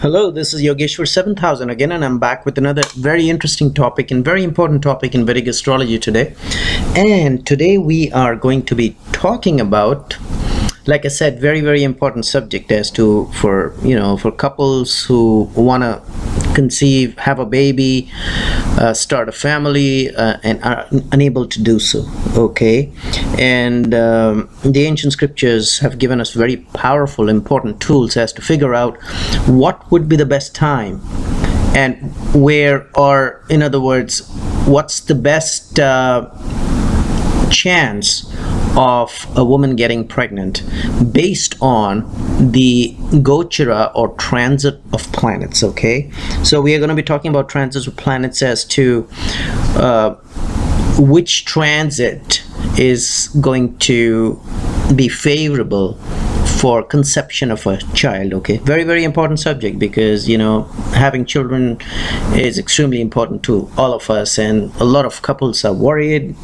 Hello, this is Yogeshwar 7000 again, and I'm back with another very interesting topic and very important topic in Vedic astrology today. And today we are going to be talking about, like I said, very important subject as to for couples who want to conceive, have a baby, start a family, and are unable to do so. Okay, and the ancient scriptures have given us very powerful, important tools as to figure out what would be the best time and where, or in other words, what's the best chance of a woman getting pregnant based on the gochara or transit of planets. Okay, so we are going to be talking about transits of planets as to which transit is going to be favorable for conception of a child. Okay, very important subject, because having children is extremely important to all of us, and a lot of couples are worried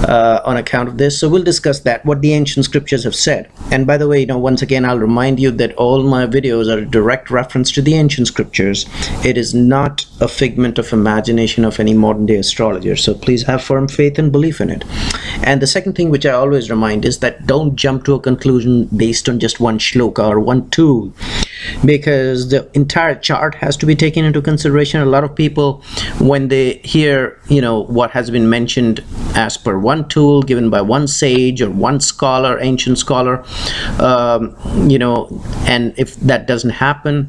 on account of this. So we'll discuss that, what the ancient scriptures have said. And by the way, once again, I'll remind you that all my videos are a direct reference to the ancient scriptures. It is not a figment of imagination of any modern day astrologer, so please have firm faith and belief in it. And the second thing which I always remind is that don't jump to a conclusion based on just one shloka or one tool, because the entire chart has to be taken into consideration. A lot of people, when they hear what has been mentioned as per one tool given by one sage or one scholar, ancient scholar, and if that doesn't happen,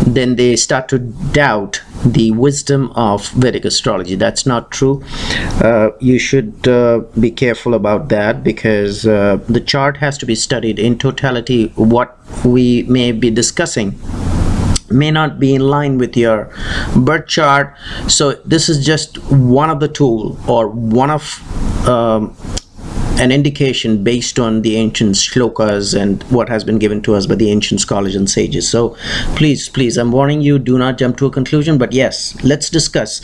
then they start to doubt the wisdom of Vedic astrology. That's not true. You should be careful about that, because the chart has to be studied in totality. What we may be discussing may not be in line with your birth chart. So this is just one of the tool, or one of an indication based on the ancient shlokas and what has been given to us by the ancient scholars and sages. So please, I'm warning you, do not jump to a conclusion. But yes, let's discuss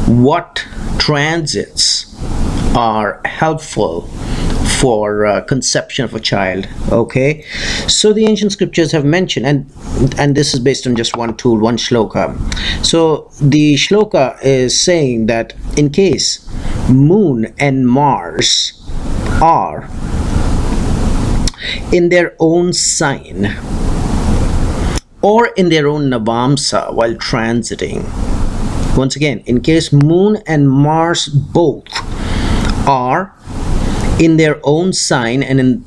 what transits are helpful for conception of a child. Okay, so the ancient scriptures have mentioned, and this is based on just one tool, one shloka. So the shloka is saying that in case Moon and Mars are in their own sign or in their own navamsa while transiting. Once again, in case Moon and Mars both are in their own sign and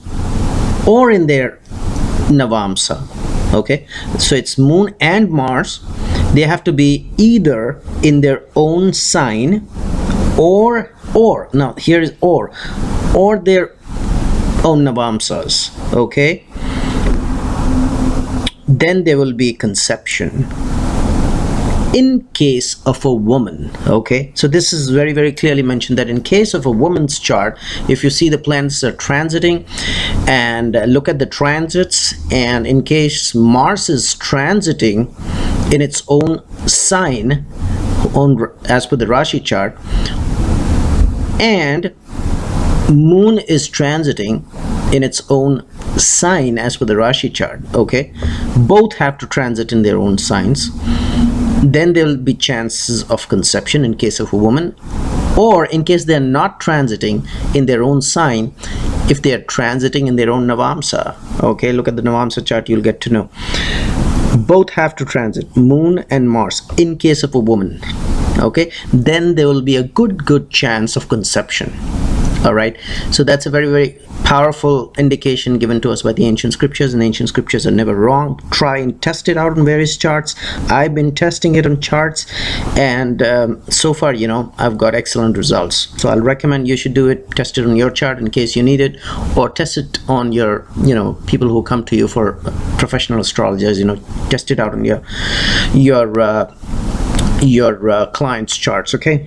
or in their navamsa. Okay, so it's Moon and Mars. They have to be either in their own sign or now here is or their own navamsas. Okay, then there will be conception in case of a woman. Okay, so this is very clearly mentioned that in case of a woman's chart, if you see the planets are transiting and look at the transits, and in case Mars is transiting in its own sign as per the Rashi chart, and Moon is transiting in its own sign as per the Rashi chart, okay, both have to transit in their own signs, then there will be chances of conception in case of a woman. Or in case they're not transiting in their own sign, if they are transiting in their own navamsa. Okay, look at the navamsa chart, you'll get to know. Both have to transit, Moon and Mars, in case of a woman. Okay, then there will be a good chance of conception. All right, so that's a very powerful indication given to us by the ancient scriptures, and the ancient scriptures are never wrong. Try and test it out on various charts. I've been testing it on charts, and so far I've got excellent results. So I'll recommend you should do it. Test it on your chart in case you need it, or test it on your people who come to you for professional astrologers. Test it out on your client's charts. Okay,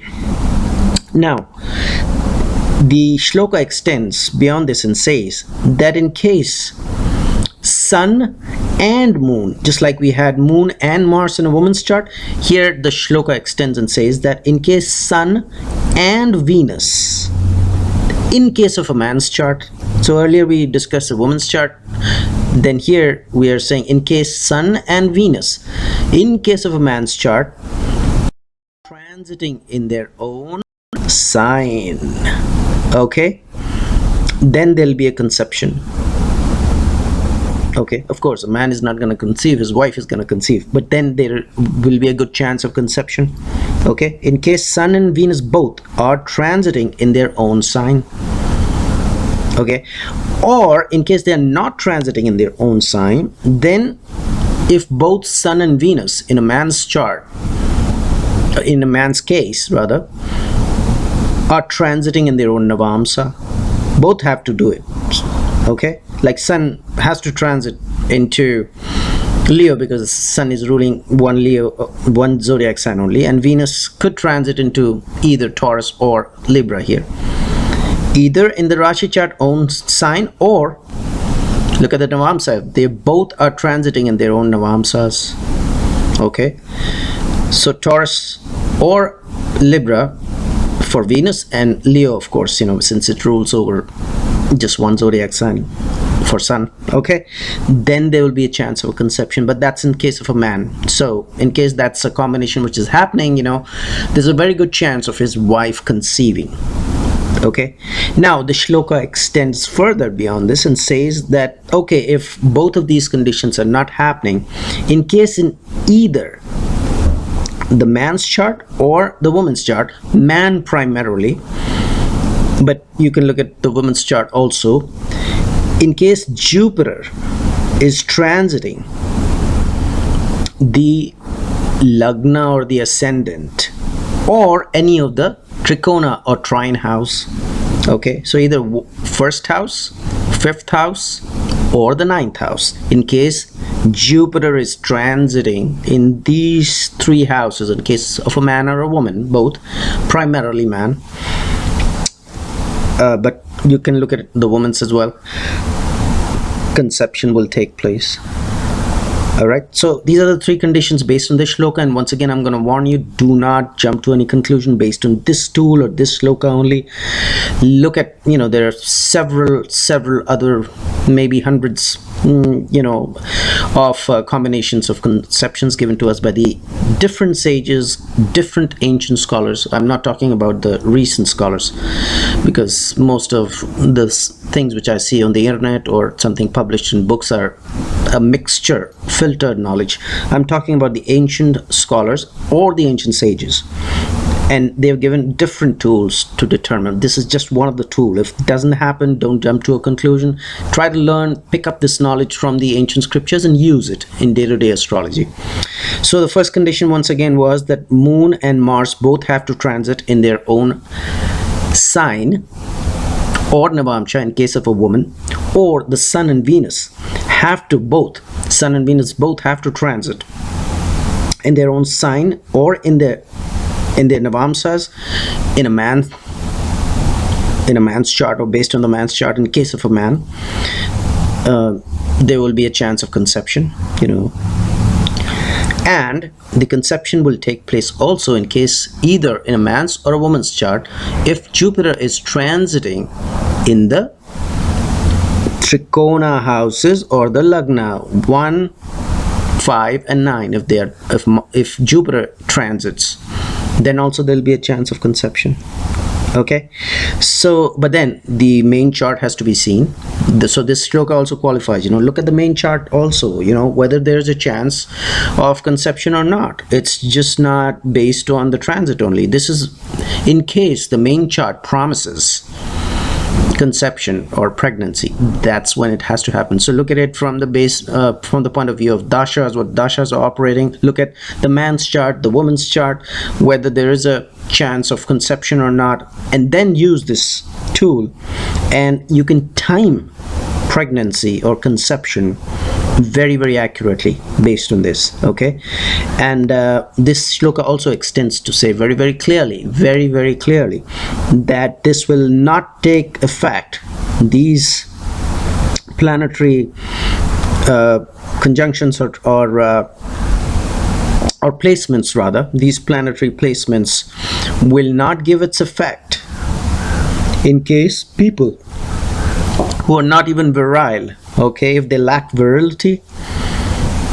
now the shloka extends beyond this and says that in case Sun and Moon, just like we had Moon and Mars in a woman's chart, here the shloka extends and says that in case Sun and Venus, in case of a man's chart. So earlier we discussed a woman's chart, then here we are saying in case Sun and Venus, In case of a man's chart, transiting in their own sign, okay, then there'll be a conception. Okay, of course, a man is not going to conceive, his wife is going to conceive, but then there will be a good chance of conception. Okay, in case Sun and Venus both are transiting in their own sign. Okay, or in case they are not transiting in their own sign, then if both Sun and Venus in a man's chart, in a man's case rather, are transiting in their own Navamsa, both have to do it. Okay, like Sun has to transit into Leo because Sun is ruling one zodiac sign only, and Venus could transit into either Taurus or Libra here, either in the Rashi chart own sign, or look at the Navamsa, they both are transiting in their own Navamsas. Okay, so Taurus or Libra for Venus, and Leo, of course, you know, since it rules over just one zodiac sign for Sun. Okay, then there will be a chance of a conception, but that's in case of a man. So in case that's a combination which is happening, you know, there's a very good chance of his wife conceiving. Okay, now the shloka extends further beyond this and says that, okay, if both of these conditions are not happening, in case in either the man's chart or the woman's chart, man primarily, but you can look at the woman's chart also, in case Jupiter is transiting the lagna or the ascendant or any of the trikona or trine house, okay, so either first house, fifth house, or the ninth house, in case Jupiter is transiting in these three houses, in case of a man or a woman, both, primarily man, but you can look at the woman's as well, conception will take place. All right, so these are the three conditions based on this shloka, and once again I'm going to warn you, do not jump to any conclusion based on this tool or this shloka only. Look at, you know, there are several other, maybe hundreds, you know, of combinations of conceptions given to us by the different sages, different ancient scholars. I'm not talking about the recent scholars, because most of the things which I see on the internet or something published in books are a mixture, filtered knowledge. I'm talking about the ancient scholars or the ancient sages, and they've given different tools to determine. This is just one of the tools. If it doesn't happen, don't jump to a conclusion. Try to learn, pick up this knowledge from the ancient scriptures and use it in day-to-day astrology. So the first condition once again was that Moon and Mars both have to transit in their own sign or Navamsha in case of a woman, or the Sun and Venus have to both, Sun and Venus both have to transit in their own sign or in their Navamsas in a man's chart, or based on the man's chart. In case of a man, there will be a chance of conception, you know, and the conception will take place also in case either in a man's or a woman's chart if Jupiter is transiting in the trikona houses or the lagna 1, 5 and 9. If Jupiter transits, then also there'll be a chance of conception. Okay, so but then the main chart has to be seen. So this shloka also qualifies, you know, look at the main chart also, you know, whether there's a chance of conception or not. It's just not based on the transit only. This is in case the main chart promises conception or pregnancy, that's when it has to happen. So look at it from the base, from the point of view of dashas, what dashas are operating. Look at the man's chart, the woman's chart, whether there is a chance of conception or not, and then use this tool, and you can time pregnancy or conception very, very accurately based on this. Okay, and this shloka also extends to say very, very clearly, very, very clearly, that this will not take effect, these planetary conjunctions or placements rather, these planetary placements will not give its effect in case people who are not even virile, okay, if they lack virility,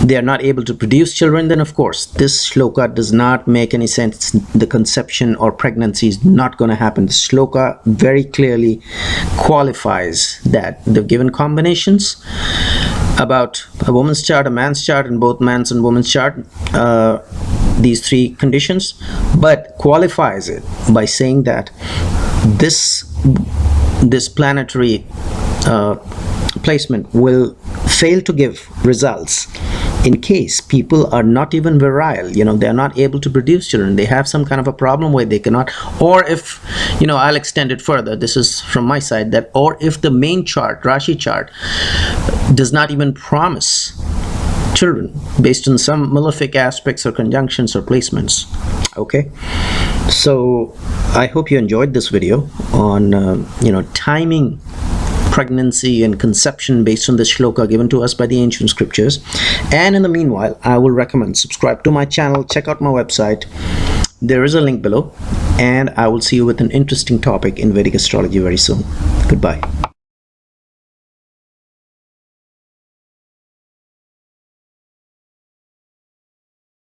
they are not able to produce children, then of course this shloka does not make any sense. The conception or pregnancy is not going to happen. The shloka very clearly qualifies that the given combinations about a woman's chart, a man's chart, and both man's and woman's chart, these three conditions, but qualifies it by saying that this planetary placement will fail to give results in case people are not even virile, they are not able to produce children. They have some kind of a problem where they cannot, or if, I'll extend it further, this is from my side, that or if the main chart, Rashi chart, does not even promise children based on some malefic aspects or conjunctions or placements. Okay, so I hope you enjoyed this video on timing pregnancy and conception based on the shloka given to us by the ancient scriptures. And in the meanwhile, I will recommend subscribe to my channel, check out my website. There is a link below, and I will see you with an interesting topic in Vedic astrology very soon. Goodbye.